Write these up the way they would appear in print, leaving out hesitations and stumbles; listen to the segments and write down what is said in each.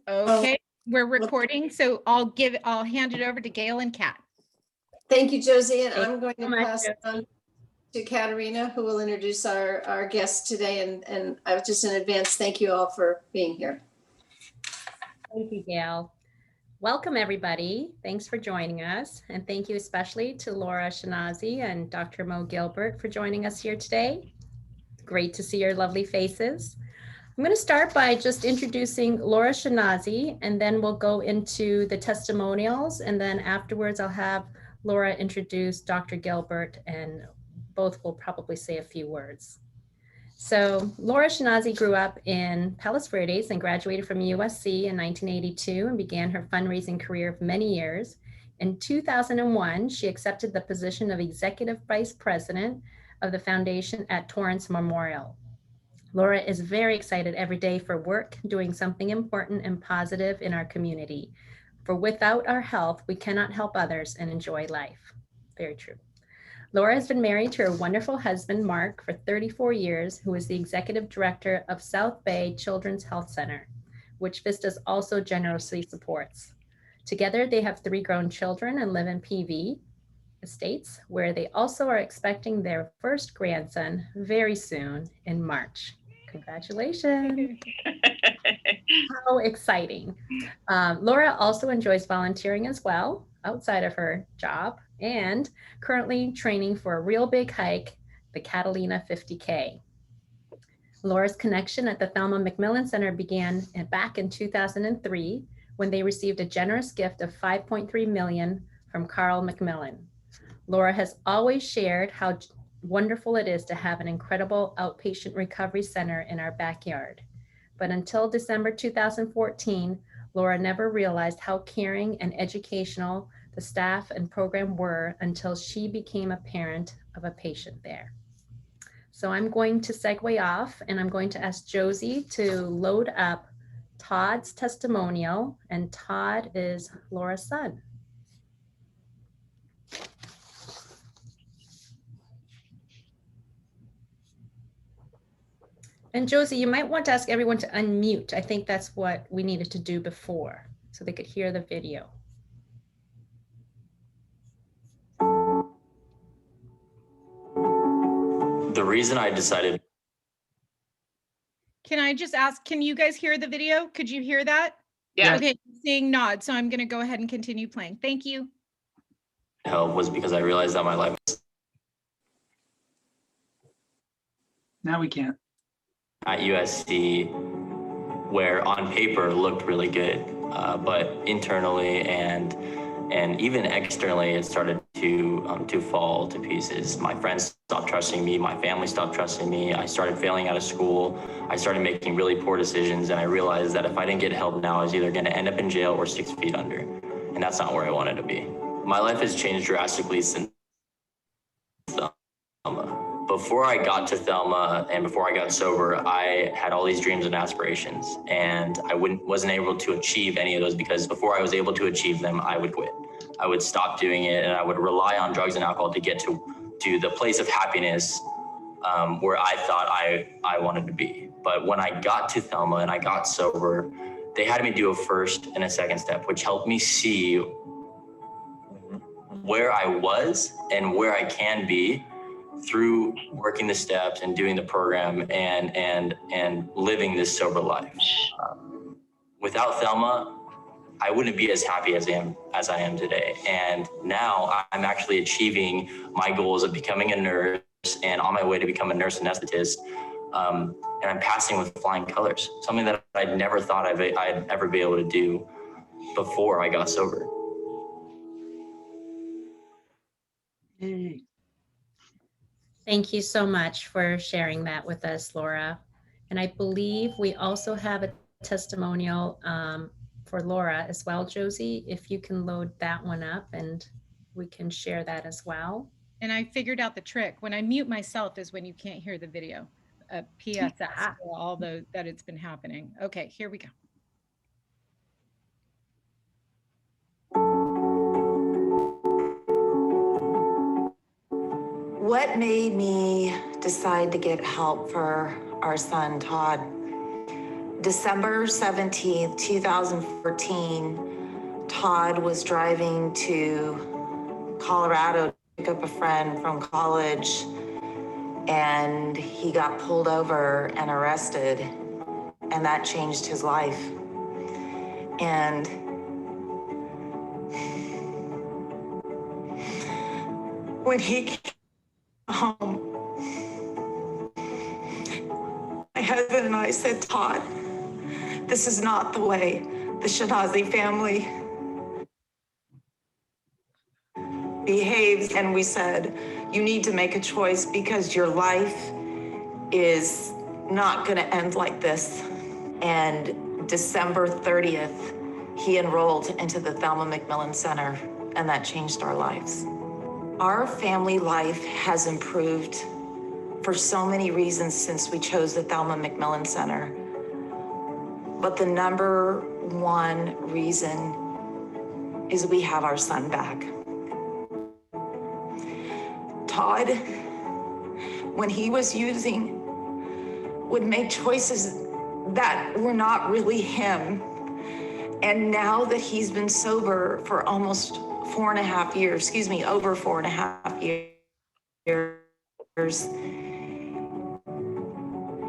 Okay, we're recording, so I'll hand it over to Gail and Kat. Thank you, Josie, and Thank I'm going to pass it on to Katerina, who will introduce our guest today. And I was just in advance, thank you all for being here. Thank you, Gail. Welcome, everybody. Thanks for joining us. And thank you especially to Laura Shanazi and Dr. Mo Gelbart for joining us here today. Great to see your lovely faces. I'm going to start by just introducing Laura Shanazi, and then we'll go into the testimonials. And then afterwards, I'll have Laura introduce Dr. Gelbart, and both will probably say a few words. So Laura Shanazi grew up in Palos Verdes and graduated from USC in 1982 and began her fundraising career of many years. In 2001, she accepted the position of Executive Vice President of the foundation at Torrance Memorial. Laura is very excited every day for work, doing something important and positive in our community. For without our health, we cannot help others and enjoy life. Very true. Laura has been married to her wonderful husband, Mark, for 34 years, who is the executive director of South Bay Children's Health Center, which Vistas also generously supports. Together, they have 3 grown children and live in PV Estates, where they also are expecting their first grandson very soon in March. Congratulations. How exciting. Laura also enjoys volunteering as well outside of her job and currently training for a real big hike, the Catalina 50K. Laura's connection at the Thelma McMillan Center began back in 2003 when they received a generous gift of $5.3 million from Carl McMillan. Laura has always shared how wonderful it is to have an incredible outpatient recovery center in our backyard. But until December 2014, Laura never realized how caring and educational the staff and program were until she became a parent of a patient there. So I'm going to segue off and I'm going to ask Josie to load up Todd's testimonial, and Todd is Laura's son. And Josie, you might want to ask everyone to unmute. I think that's what we needed to do before, so they could hear the video. The reason I decided. Can I just ask, can you guys hear the video? Could you hear that? Yeah. Okay, seeing nod, so I'm going to go ahead and continue playing. Thank you. Help was because I realized that my life was Now we can't. at USC, where on paper looked really good, but internally and even externally, it started to fall to pieces. My friends stopped trusting me. My family stopped trusting me. I started failing out of school. I started making really poor decisions, and I realized that if I didn't get help now, I was either going to end up in jail or 6 feet under, and that's not where I wanted to be. My life has changed drastically since Thelma. Before I got to Thelma and before I got sober, I had all these dreams and aspirations, and I wasn't able to achieve any of those because before I was able to achieve them, I would quit. I would stop doing it, and I would rely on drugs and alcohol to get to the place of happiness where I thought I wanted to be. But when I got to Thelma and I got sober, they had me do a first and a second step, which helped me see where I was and where I can be through working the steps and doing the program and living this sober life. Without Thelma, I wouldn't be as happy as I am today. And now I'm actually achieving my goals of becoming a nurse and on my way to become a nurse anesthetist. And I'm passing with flying colors, something that I never thought I'd ever be able to do before I got sober. Yay. Thank you so much for sharing that with us, Laura. And I believe we also have a testimonial for Laura as well, Josie, if you can load that one up and we can share that as well. And I figured out the trick. When I mute myself is when you can't hear the video. PSS for all that it's been happening. Okay, here we go. What made me decide to get help for our son, Todd? December 17th, 2014, Todd was driving to Colorado to pick up a friend from college, and he got pulled over and arrested, and that changed his life. And when he came home, my husband and I said, Todd, this is not the way the Shanazi family behaves. And we said, you need to make a choice because your life is not going to end like this. And December 30th, he enrolled into the Thelma McMillan Center, and that changed our lives. Our family life has improved for so many reasons since we chose the Thelma McMillan Center. But the number one reason is we have our son back. Todd, when he was using, would make choices that were not really him. And now that he's been sober for almost over 4.5 years,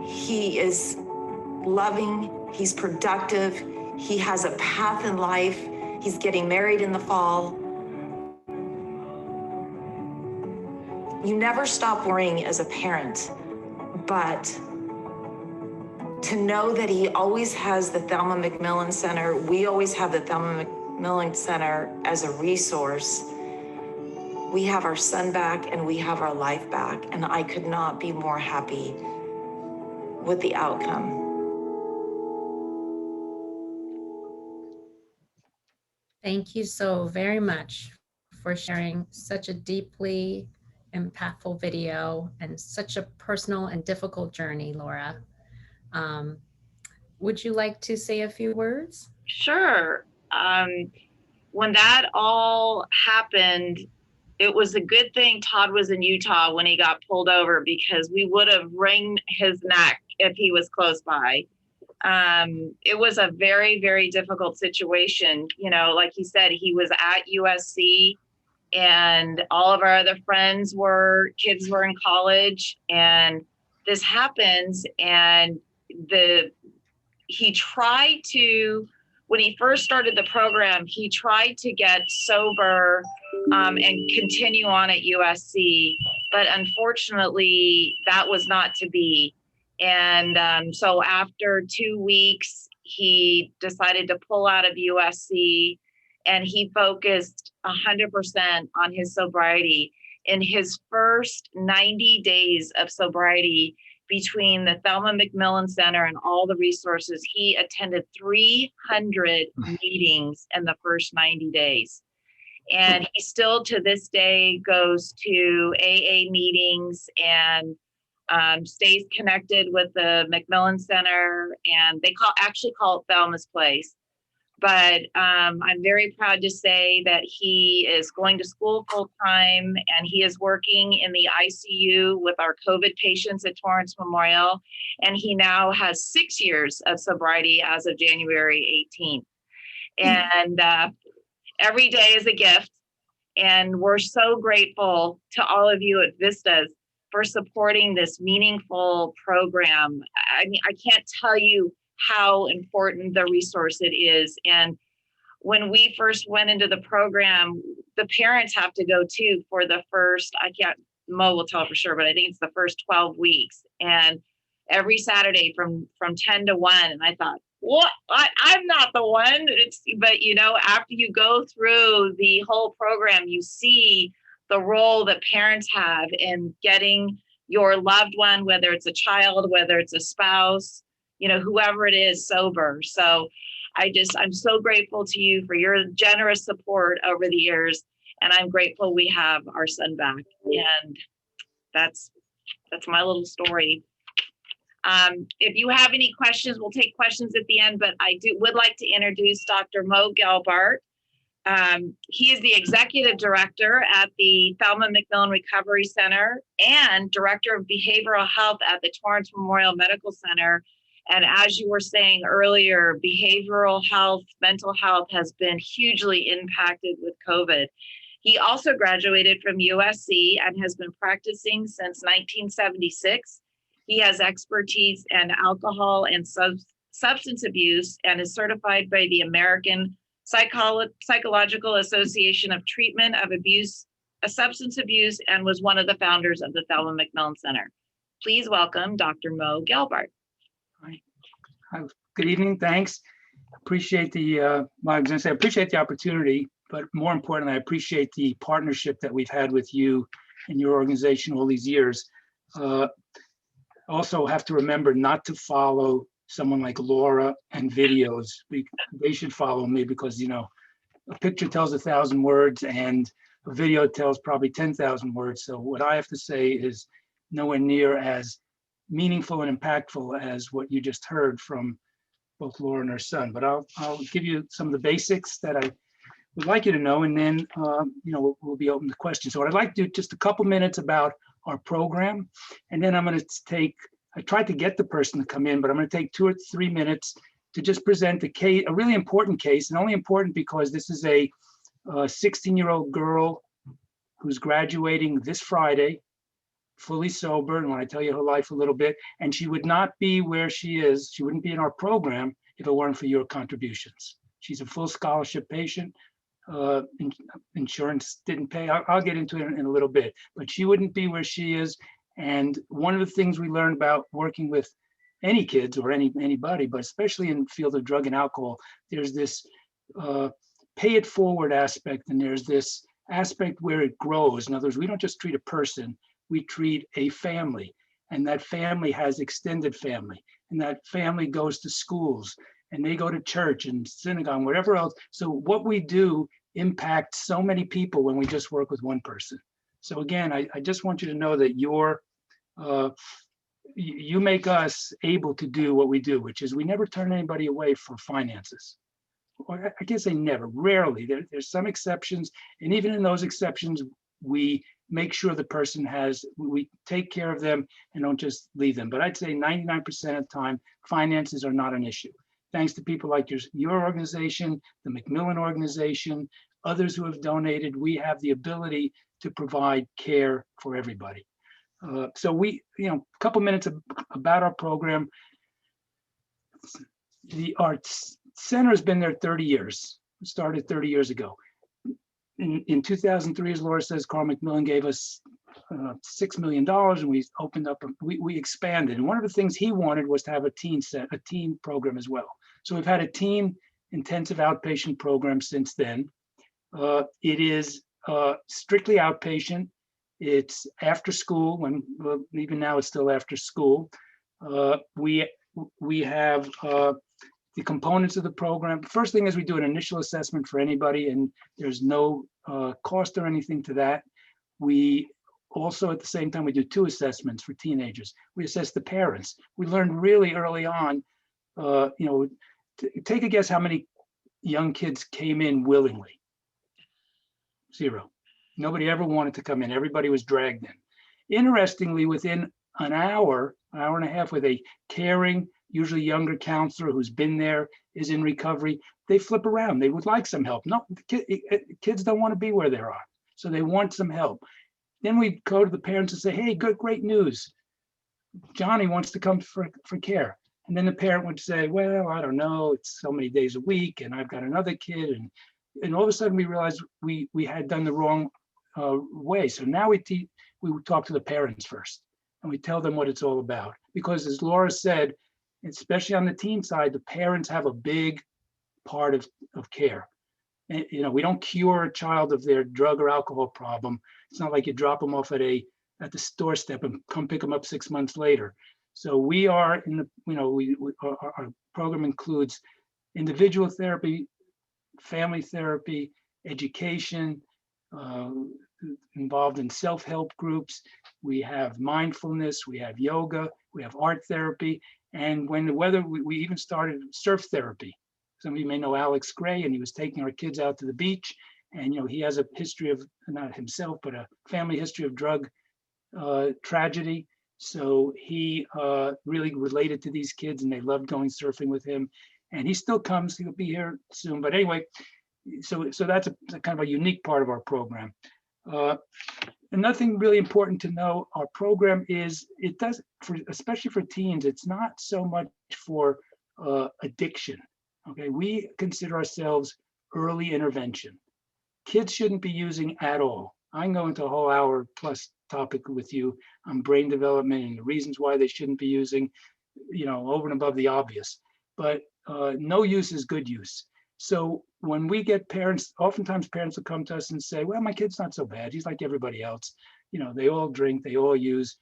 he is loving, he's productive, he has a path in life, he's getting married in the fall. You never stop worrying as a parent, but to know that he always has the Thelma McMillan Center, we always have the Thelma McMillan Center as a resource. We have our son back and we have our life back, and I could not be more happy with the outcome. Thank you so very much for sharing such a deeply impactful video and such a personal and difficult journey, Laura. Would you like to say a few words? Sure. When that all happened, it was a good thing Todd was in Utah when he got pulled over, because we would have wrung his neck if he was close by. It was a very, very difficult situation. You know, like he said, he was at USC and all of our other kids were in college, and this happens. And he tried to, when he first started the program, he tried to get sober and continue on at USC, but unfortunately that was not to be. And so after 2 weeks, he decided to pull out of USC, and he focused 100% on his sobriety. In his first 90 days of sobriety, between the Thelma McMillan Center and all the resources, he attended 300 meetings in the first 90 days. And he still to this day goes to AA meetings and stays connected with the McMillan Center, and they actually call it Thelma's Place. But I'm very proud to say that he is going to school full time, and he is working in the ICU with our COVID patients at Torrance Memorial. And he now has 6 years of sobriety as of January 18th. And every day is a gift. And we're so grateful to all of you at Vistas for supporting this meaningful program. I mean, I can't tell you how important the resource it is. And when we first went into the program, the parents have to go too for the first, Mo will tell for sure, but I think it's the first 12 weeks. And every Saturday from 10 to 1. And I thought, what? I'm not the one. But you know, after you go through the whole program, you see the role that parents have in getting your loved one, whether it's a child, whether it's a spouse, you know, whoever it is, sober. So I'm so grateful to you for your generous support over the years. And I'm grateful we have our son back. And that's my little story. If you have any questions, we'll take questions at the end, but I would like to introduce Dr. Mo Gelbart. He is the executive director at the Thelma McMillan Recovery Center and director of behavioral health at the Torrance Memorial Medical Center. And as you were saying earlier, behavioral health, mental health has been hugely impacted with COVID. He also graduated from USC and has been practicing since 1976. He has expertise in alcohol and substance abuse and is certified by the American Psychological Association of Treatment of Substance Abuse, and was one of the founders of the Thelma McMillan Center. Please welcome Dr. Mo Gelbart. Hi. Good evening. Thanks. Appreciate the, I was going to say, I appreciate the opportunity, but more importantly, I appreciate the partnership that we've had with you and your organization all these years. Also have to remember not to follow someone like Laura and videos. They should follow me because, you know, a picture tells 1,000 words and a video tells probably 10,000 words. So what I have to say is nowhere near as meaningful and impactful as what you just heard from both Laura and her son. But I'll give you some of the basics that I would like you to know, and then you know, we'll be open to questions. So what I'd like to do, just a couple minutes about our program, and then I'm going to take, I tried to get the person to come in, but I'm going to take 2 or 3 minutes to just present a case, a really important case, and only important because this is a 16-year-old girl who's graduating this Friday, fully sober. And when I tell you her life a little bit, and she would not be where she is, she wouldn't be in our program if it weren't for your contributions. She's a full scholarship patient. Insurance didn't pay. I'll get into it in a little bit, but she wouldn't be where she is. And one of the things we learned about working with any kids or anybody, but especially in the field of drug and alcohol, there's this pay it forward aspect, and there's this aspect where it grows. In other words, we don't just treat a person, we treat a family, and that family has extended family, and that family goes to schools, and they go to church and synagogue, whatever else. So what we do impacts so many people when we just work with one person. So again, I just want you to know that you make us able to do what we do, which is we never turn anybody away for finances. Or I can't say never, rarely. There's some exceptions, and even in those exceptions, we make sure the person has, we take care of them and don't just leave them. But I'd say 99% of the time, finances are not an issue. Thanks to people like your organization, the McMillan organization, others who have donated, we have the ability to provide care for everybody. So we, you know, a couple minutes about our program. Our center has been there 30 years. It started 30 years ago. In 2003, as Laura says, Carl McMillan gave us $6 million, and we opened up, we expanded. And one of the things he wanted was to have a teen program as well. So we've had a teen intensive outpatient program since then. It is strictly outpatient. It's after school, well, even now it's still after school. We have the components of the program. First thing is we do an initial assessment for anybody, and there's no cost or anything to that. We also, at the same time, we do 2 assessments for teenagers. We assess the parents. We learned really early on, you know, take a guess how many young kids came in willingly. 0. Nobody ever wanted to come in. Everybody was dragged in. Interestingly, within an hour and a half, with a caring, usually younger counselor who's been there, is in recovery, they flip around. They would like some help. No, kids don't want to be where they are, so they want some help. Then we go to the parents and say, hey, great news. Johnny wants to come for care. And then the parent would say, well, I don't know, it's so many days a week, and I've got another kid. And all of a sudden we realized we had done the wrong way. So now we talk to the parents first, and we tell them what it's all about. Because as Laura said, especially on the teen side, the parents have a big part of care. And, you know, we don't cure a child of their drug or alcohol problem. It's not like you drop them off at the doorstep and come pick them up 6 months later. So we are in the, you know, our program includes individual therapy, family therapy, education, involved in self-help groups. We have mindfulness, we have yoga, we have art therapy. And when the weather, we even started surf therapy. Some of you may know Alex Gray, and he was taking our kids out to the beach. And, you know, he has a history of, not himself, but a family history of drug tragedy. So he really related to these kids, and they loved going surfing with him. And he still comes. He'll be here soon. But anyway, so that's a kind of a unique part of our program. Another thing really important to know, our program is, it does, especially for teens, it's not so much for addiction. Okay, we consider ourselves early intervention. Kids shouldn't be using at all. I can go into a whole hour plus topic with you on brain development and the reasons why they shouldn't be using, over and above the obvious. But no use is good use. So when we get parents, oftentimes parents will come to us and say, well, my kid's not so bad. He's like everybody else. They all drink, they all use.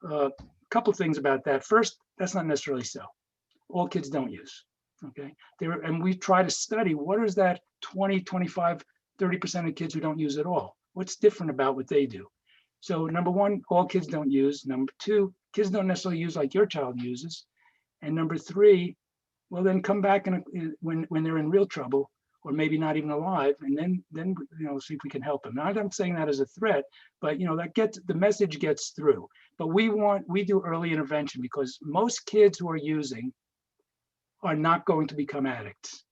A couple things about that. First, that's not necessarily so. All kids don't use, okay? And we try to study, what is that 20, 25, 30% of kids who don't use at all? What's different about what they do? So number one, all kids don't use. Number two, kids don't necessarily use like your child uses. And number three, well, then come back when they're in real trouble, or maybe not even alive, and then see if we can help them. Now, I'm saying that as a threat, but the message gets through. But we do early intervention, because most kids who are using are not going to become addicts.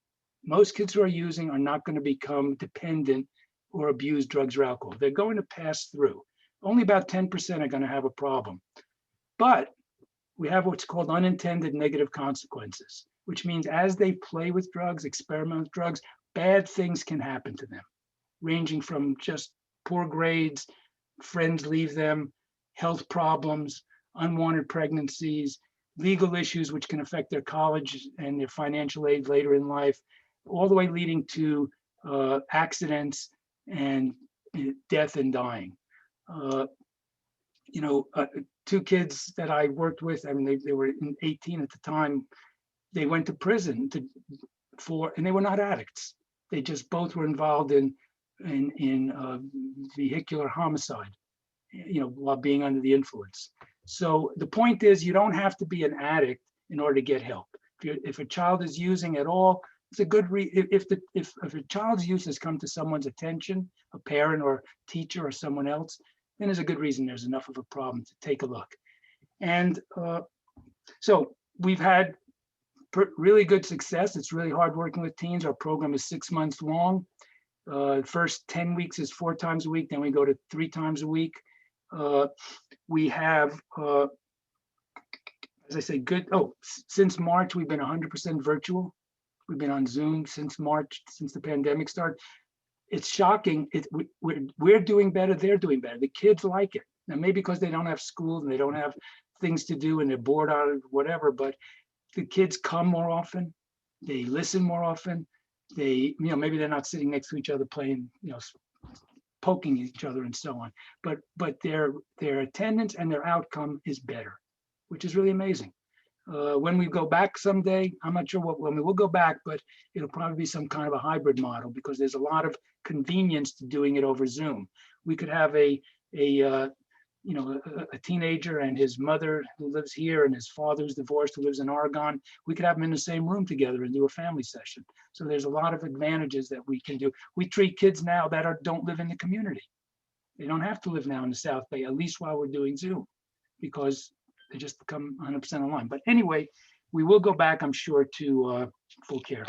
Most kids who are using are not going to become dependent or abuse drugs or alcohol. They're going to pass through. Only about 10% are going to have a problem. But we have what's called unintended negative consequences, which means as they play with drugs, experiment with drugs, bad things can happen to them, ranging from just poor grades, friends leave them, health problems, unwanted pregnancies, legal issues which can affect their college and their financial aid later in life, all the way leading to accidents and death and dying. Two kids that I worked with, I mean, they were 18 at the time, they went to prison and they were not addicts. They just both were involved in vehicular homicide, while being under the influence. So the point is, you don't have to be an addict in order to get help. If a child is using at all, it's a good if a child's use has come to someone's attention, a parent or teacher or someone else, then there's a good reason there's enough of a problem to take a look. And so we've had really good success. It's really hard working with teens. Our program is 6 months long. First 10 weeks is 4 times a week. Then we go to 3 times a week. We have, as I say, since March, we've been 100% virtual. We've been on Zoom since March, since the pandemic started. It's shocking. We're doing better. They're doing better. The kids like it. Now, maybe because they don't have school and they don't have things to do and they're bored out of whatever, but the kids come more often. They listen more often. They, maybe they're not sitting next to each other playing, poking each other and so on. But their attendance and their outcome is better, which is really amazing. When we go back someday, I'm not sure when we'll go back, but it'll probably be some kind of a hybrid model, because there's a lot of convenience to doing it over Zoom. We could have a teenager and his mother who lives here and his father who's divorced who lives in Oregon. We could have them in the same room together and do a family session. So there's a lot of advantages that we can do. We treat kids now that don't live in the community. They don't have to live now in the South Bay, at least while we're doing Zoom, because they just come 100% online. But anyway, we will go back, I'm sure, to full care.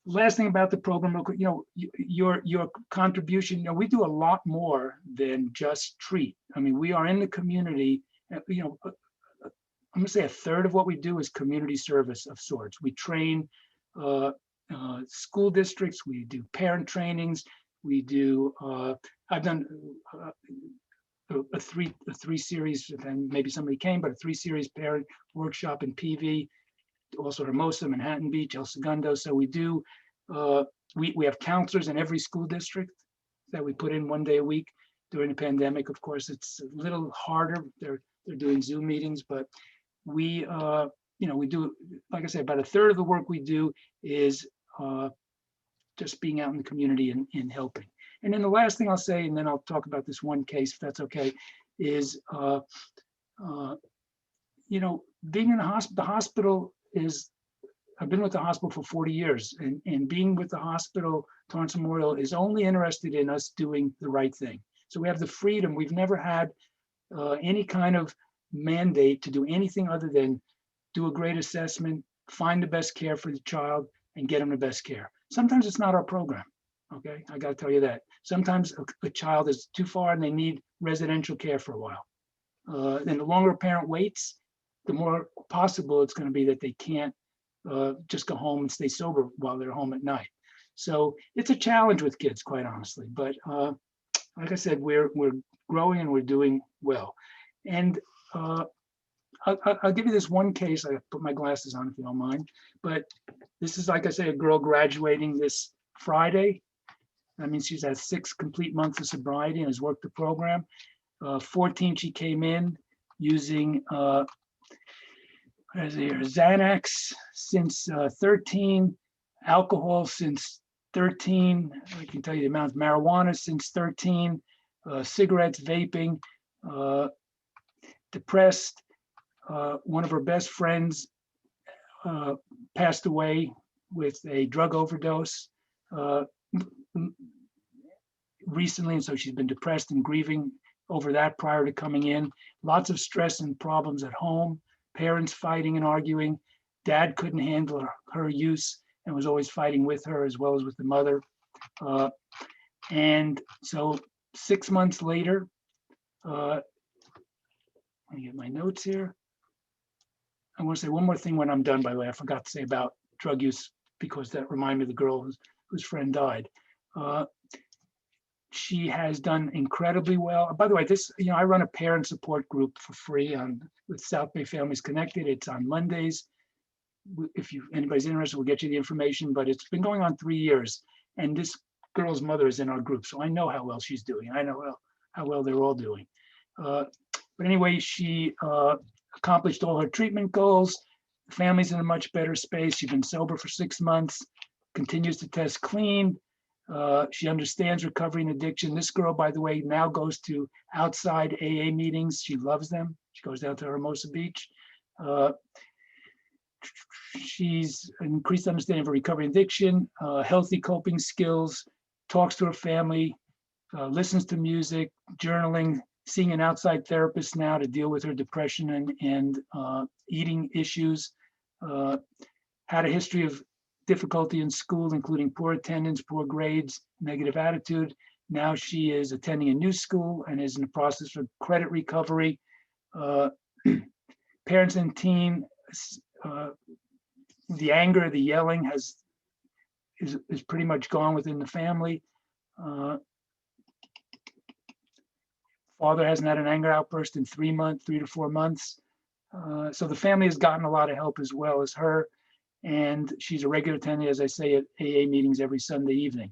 Last thing about the program, your contribution, we do a lot more than just treat. I mean, we are in the community, I'm gonna say a third of what we do is community service of sorts. We train school districts, we do parent trainings, we do, I've done a three series, and maybe somebody came, but a 3-series parent workshop in PV, also Hermosa, Manhattan Beach, El Segundo. So we do, we have counselors in every school district that we put in 1 day a week. During the pandemic, of course, it's a little harder. They're doing Zoom meetings, but we, we do, like I said, about a third of the work we do is just being out in the community and helping. And then the last thing I'll say, and then I'll talk about this one case, if that's okay, is, being in the hospital is, I've been with the hospital for 40 years, and being with the hospital, Torrance Memorial, is only interested in us doing the right thing. So we have the freedom. We've never had any kind of mandate to do anything other than do a great assessment, find the best care for the child, and get them the best care. Sometimes it's not our program. Okay, I got to tell you that. Sometimes a child is too far and they need residential care for a while. And the longer a parent waits, the more possible it's going to be that they can't just go home and stay sober while they're home at night. So it's a challenge with kids, quite honestly. But like I said, we're growing and we're doing well. And I'll give you this one case. I put my glasses on if you don't mind. But this is, like I say, a girl graduating this Friday. That means she's had 6 complete months of sobriety and has worked the program. 14, she came in using Xanax since 13, alcohol since 13. I can tell you the amount of marijuana since 13, cigarettes, vaping, depressed. One of her best friends passed away with a drug overdose recently, and so she's been depressed and grieving over that prior to coming in. Lots of stress and problems at home, parents fighting and arguing. Dad couldn't handle her use and was always fighting with her as well as with the mother. And so 6 months later, let me get my notes here. I want to say one more thing when I'm done, by the way. I forgot to say about drug use because that reminded me of the girl whose friend died. She has done incredibly well. By the way, this, I run a parent support group for free with South Bay Families Connected. It's on Mondays. If anybody's interested, we'll get you the information, but it's been going on 3 years. And this girl's mother is in our group. So I know how well she's doing. I know how well they're all doing. But anyway, she accomplished all her treatment goals. The family's in a much better space. She's been sober for 6 months, continues to test clean. She understands recovery and addiction. This girl, by the way, now goes to outside AA meetings. She loves them. She goes down to Hermosa Beach. She's increased understanding of recovery and addiction, healthy coping skills, talks to her family, listens to music, journaling, seeing an outside therapist now to deal with her depression and eating issues. Had a history of difficulty in school, including poor attendance, poor grades, negative attitude. Now she is attending a new school and is in the process of credit recovery. Parents and teen, the anger, the yelling is pretty much gone within the family. Father hasn't had an anger outburst in 3 to 4 months. So the family has gotten a lot of help as well as her. And she's a regular attendee, as I say, at AA meetings every Sunday evening.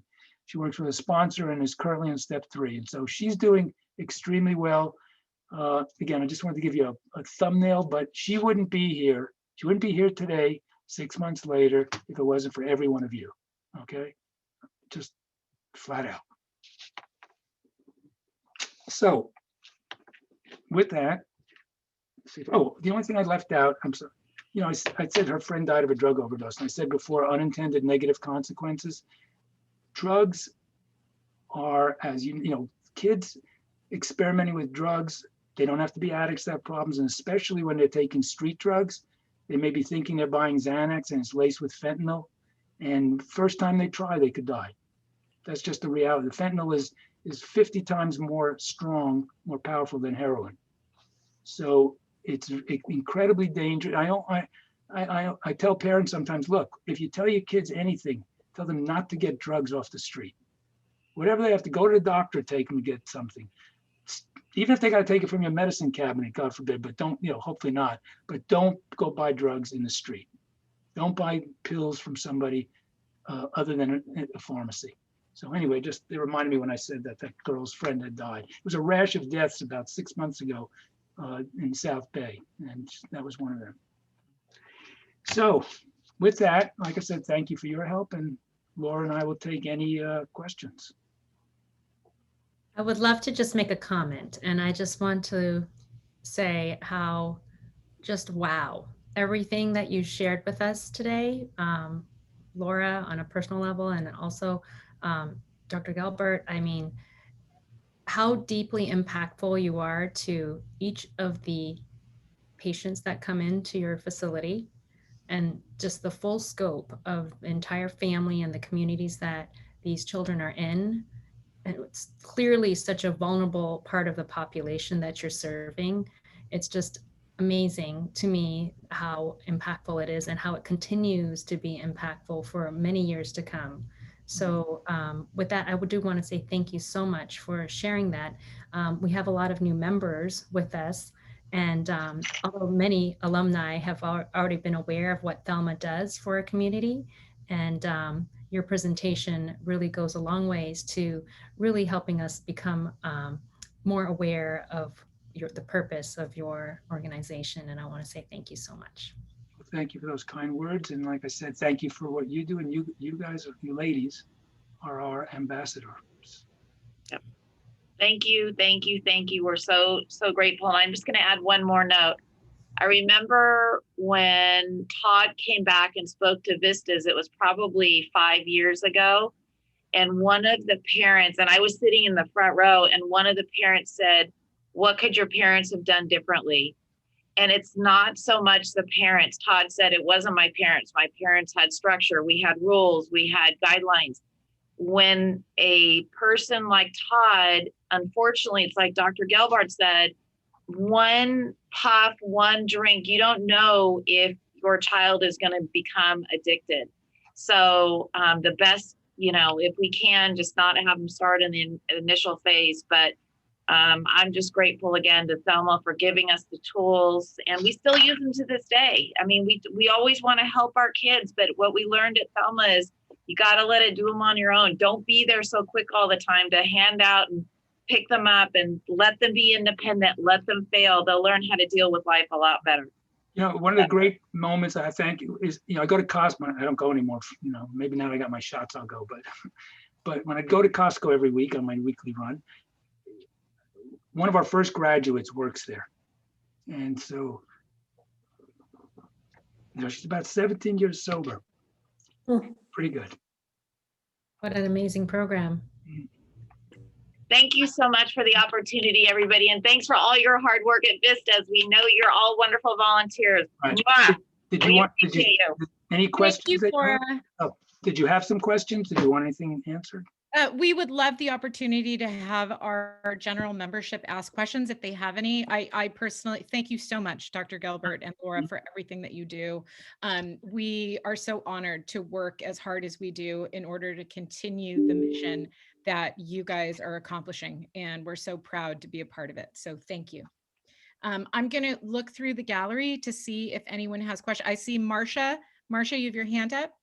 She works with a sponsor and is currently in step 3. And so she's doing extremely well. Again, I just wanted to give you a thumbnail, but she wouldn't be here. She wouldn't be here today, 6 months later, if it wasn't for every one of you. Okay, just flat out. So with that, the only thing I left out, I'm sorry. I said her friend died of a drug overdose. And I said before, unintended negative consequences. Drugs are, as kids experimenting with drugs, they don't have to be addicts that have problems. And especially when they're taking street drugs, they may be thinking they're buying Xanax and it's laced with fentanyl. And first time they try, they could die. That's just the reality. The fentanyl is 50 times more strong, more powerful than heroin. So it's incredibly dangerous. I tell parents sometimes, look, if you tell your kids anything, tell them not to get drugs off the street. Whatever they have to go to the doctor, take them to get something. Even if they got to take it from your medicine cabinet, God forbid, but don't, hopefully not, but don't go buy drugs in the street. Don't buy pills from somebody other than a pharmacy. So anyway, just it reminded me when I said that girl's friend had died. It was a rash of deaths about 6 months ago in South Bay, and that was one of them. So with that, like I said, thank you for your help, and Laura and I will take any questions. I would love to just make a comment, and I just want to say how just wow, everything that you shared with us today, Laura, on a personal level, and also Dr. Gelbart. I mean, how deeply impactful you are to each of the patients that come into your facility and just the full scope of the entire family and the communities that these children are in. And it's clearly such a vulnerable part of the population that you're serving. It's just amazing to me how impactful it is and how it continues to be impactful for many years to come. So with that, I do want to say thank you so much for sharing that. We have a lot of new members with us, and although many alumni have already been aware of what Thelma does for a community, and your presentation really goes a long ways to really helping us become more aware of the purpose of your organization. And I want to say thank you so much. Thank you for those kind words. And like I said, thank you for what you do. And you guys, you ladies, are our ambassadors. Yep. Thank you, thank you, thank you. We're so grateful. And I'm just going to add one more note. I remember when Todd came back and spoke to Vistas, it was probably 5 years ago. And one of the parents, and I was sitting in the front row, and one of the parents said, "What could your parents have done differently?" And it's not so much the parents. Todd said, it wasn't my parents. My parents had structure. We had rules. We had guidelines. When a person like Todd, unfortunately, it's like Dr. Gelbart said, one puff, one drink, you don't know if your child is going to become addicted. So the best, if we can just not have them start in the initial phase, but I'm just grateful again to Thelma for giving us the tools, and we still use them to this day. I mean, we always want to help our kids, but what we learned at Thelma is you got to let it do them on your own. Don't be there so quick all the time to hand out and pick them up, and let them be independent, let them fail. They'll learn how to deal with life a lot better. One of the great moments I think is, I go to Costco. I don't go anymore. Maybe now I got my shots, I'll go. But when I go to Costco every week on my weekly run, one of our first graduates works there. And so, she's about 17 years sober. Pretty good. What an amazing program. Thank you so much for the opportunity, everybody. And thanks for all your hard work at Vistas. We know you're all wonderful volunteers. Right. Did you any questions? Thank you, Laura. Did you have some questions? Did you want anything answered? We would love the opportunity to have our general membership ask questions if they have any. I personally thank you so much, Dr. Gelbart and Laura, for everything that you do. We are so honored to work as hard as we do in order to continue the mission that you guys are accomplishing, and we're so proud to be a part of it. So thank you. I'm going to look through the gallery to see if anyone has questions. I see Marcia. Marcia, you have your hand up.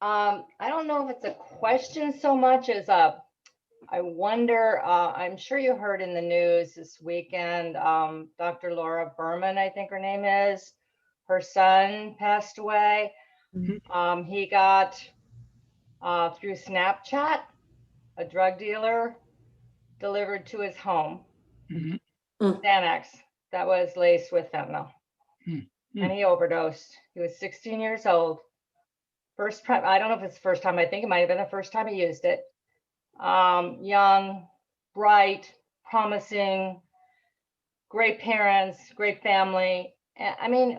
I don't know if it's a question so much as I wonder, I'm sure you heard in the news this weekend, Dr. Laura Berman, I think her name is, her son passed away. Mm-hmm. He got, through Snapchat, a drug dealer delivered to his home, Xanax that was laced with fentanyl. And he overdosed. He was 16 years old. First time, I don't know if it's the first time, I think it might have been the first time he used it. Young, bright, promising, great parents, great family. I mean,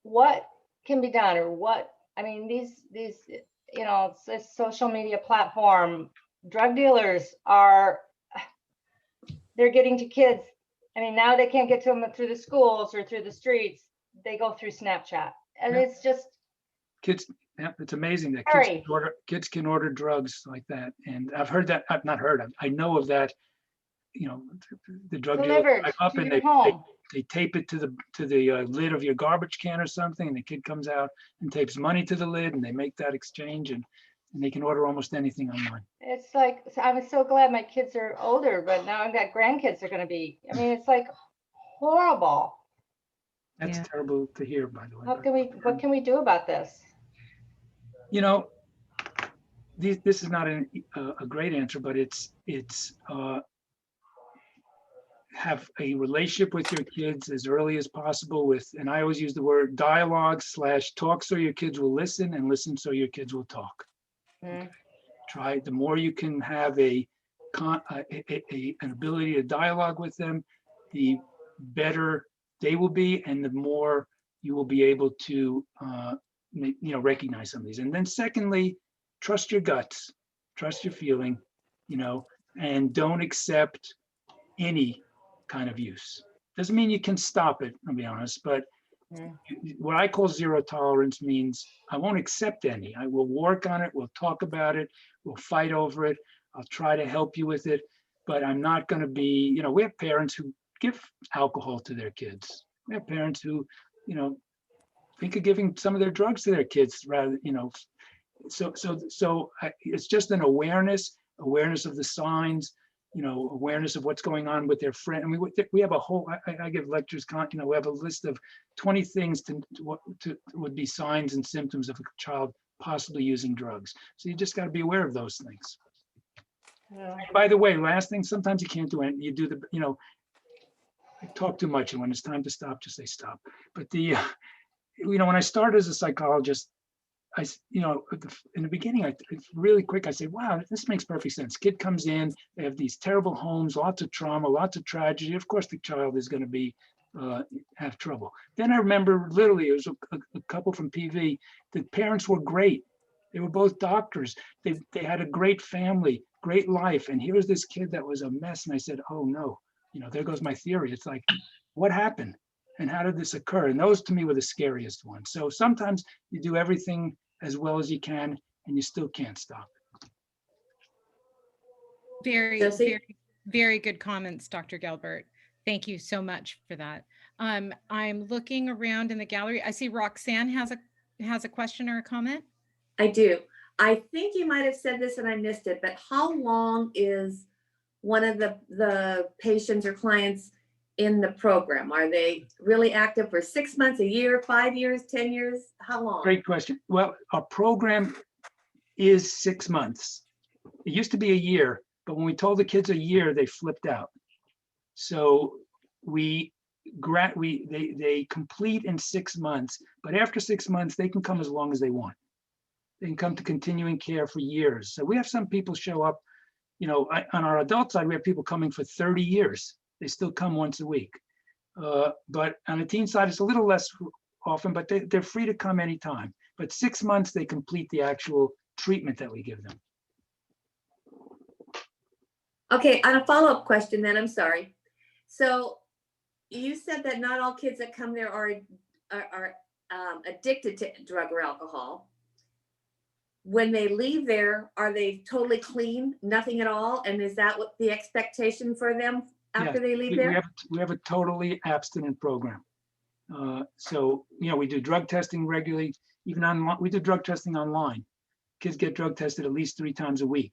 what can be done, or what, I mean, these it's this social media platform, drug dealers they're getting to kids. I mean, now they can't get to them through the schools or through the streets. They go through Snapchat, and it's just, kids, it's amazing that kids can order drugs like that. And I've heard that, I've not heard of, I know of that, the drug dealer up and they tape it to the lid of your garbage can or something, and the kid comes out and tapes money to the lid, and they make that exchange, and they can order almost anything online. It's like, I'm so glad my kids are older, but now I've got grandkids are going to be, I mean, it's like horrible. That's terrible to hear, by the way. What can we do about this? This is not a great answer, but it's have a relationship with your kids as early as possible with, and I always use the word dialogue/talk so your kids will listen, and listen so your kids will talk. Try, the more you can have a an ability to dialogue with them, the better they will be, and the more you will be able to recognize some of these. And then secondly, trust your guts, trust your feeling, and don't accept any kind of use. Doesn't mean you can stop it, I'll be honest, but what I call zero tolerance means I won't accept any. I will work on it, we'll talk about it, we'll fight over it, I'll try to help you with it, but I'm not going to be, we have parents who give alcohol to their kids. We have parents who, think of giving some of their drugs to their kids rather, so it's just an awareness of the signs, awareness of what's going on with their friend. I mean, we have a whole, I give lectures, we have a list of 20 things to would be signs and symptoms of a child possibly using drugs. So you just got to be aware of those things. Yeah. By the way, last thing, sometimes you can't do anything. You do I talk too much, and when it's time to stop, just say stop. But when I started as a psychologist, in the beginning, it's really quick. I say, wow, this makes perfect sense. Kid comes in, they have these terrible homes, lots of trauma, lots of tragedy. Of course, the child is going to be have trouble. Then I remember literally, it was a couple from PV. The parents were great. They were both doctors. They had a great family, great life. And here was this kid that was a mess. And I said, oh no, there goes my theory. It's like, what happened? And how did this occur? And those to me were the scariest ones. So sometimes you do everything as well as you can, and you still can't stop. Very, Josie? very, very good comments, Dr. Gelbart. Thank you so much for that. I'm looking around in the gallery. I see Roxanne has a question or a comment. I do. I think you might have said this and I missed it, but how long is one of the patients or clients in the program? Are they really active for 6 months, a year, 5 years, 10 years? How long? Great question. Well, our program is 6 months. It used to be a year, but when we told the kids a year, they flipped out. So they complete in 6 months, but after 6 months, they can come as long as they want. They can come to continuing care for years. So we have some people show up, on our adult side, we have people coming for 30 years. They still come once a week. But on the teen side, it's a little less often, but they're free to come anytime. But 6 months, they complete the actual treatment that we give them. Okay, on a follow-up question then, I'm sorry. So you said that not all kids that come there are addicted to drug or alcohol. When they leave there, are they totally clean, nothing at all? And is that what the expectation for them after they leave there? We have a totally abstinent program. So, we do drug testing regularly, even online. We do drug testing online. Kids get drug tested at least 3 times a week.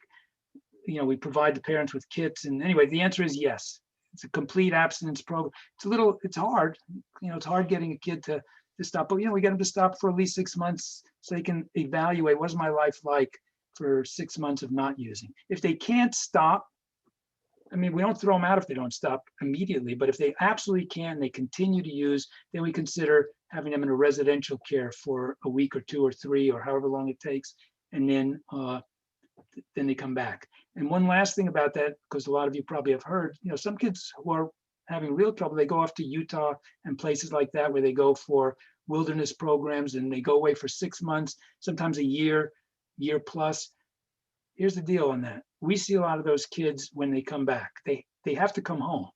We provide the parents with kits. And anyway, the answer is yes. It's a complete abstinence program. It's hard. It's hard getting a kid to stop, but we get them to stop for at least 6 months so they can evaluate what's my life like for 6 months of not using. If they can't stop, we don't throw them out if they don't stop immediately, but if they absolutely can, they continue to use, then we consider having them in a residential care for a week or 2 or 3 or however long it takes, and then they come back. And one last thing about that, because a lot of you probably have heard, some kids who are having real trouble, they go off to Utah and places like that where they go for wilderness programs and they go away for 6 months, sometimes a year plus. Here's the deal on that. We see a lot of those kids when they come back. They have to come home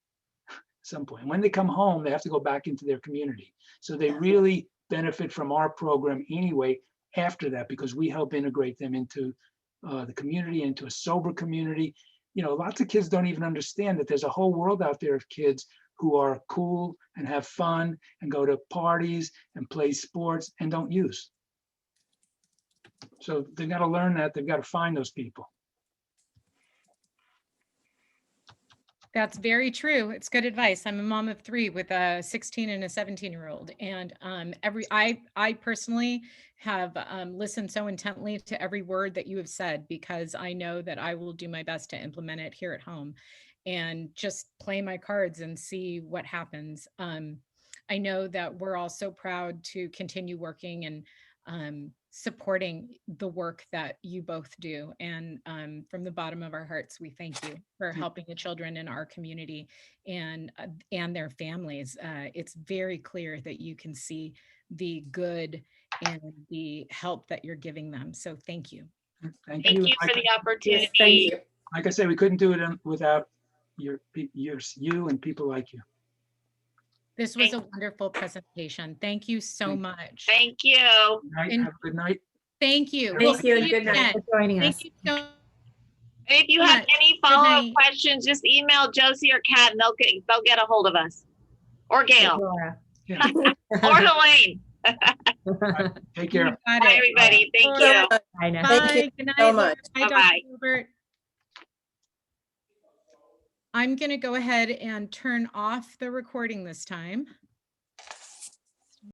at some point. And when they come home, they have to go back into their community. So they really benefit from our program anyway after that, because we help integrate them into the community, into a sober community. Lots of kids don't even understand that there's a whole world out there of kids who are cool and have fun and go to parties and play sports and don't use. So they've got to learn that. They've got to find those people. That's very true. It's good advice. I'm a mom of 3 with a 16 and a 17-year-old. And I personally have listened so intently to every word that you have said, because I know that I will do my best to implement it here at home and just play my cards and see what happens. I know that we're all so proud to continue working and supporting the work that you both do. And from the bottom of our hearts, we thank you for helping the children in our community and their families. It's very clear that you can see the good and the help that you're giving them. So thank you. Thank you for the opportunity. Yes, thank you. Like I said, we couldn't do it without you and people like you. This was a wonderful presentation. Thank you so much. Thank you. Good night. And- Have a good night. Thank you. Thank We'll you, see and good night. again. For joining us. Thank you so And if you Good have night. any follow-up night. questions, just email Josie or Kat and they'll get a hold of us. Or Gail. Laura. Yeah. Or Helene. Take You care. got Bye, it. everybody. Thank So you. much. I know. Thank Bye. you Good night. so Laura. much. Bye, Dr. Bye-bye. Gilbert. I'm going to go ahead and turn off the recording this time.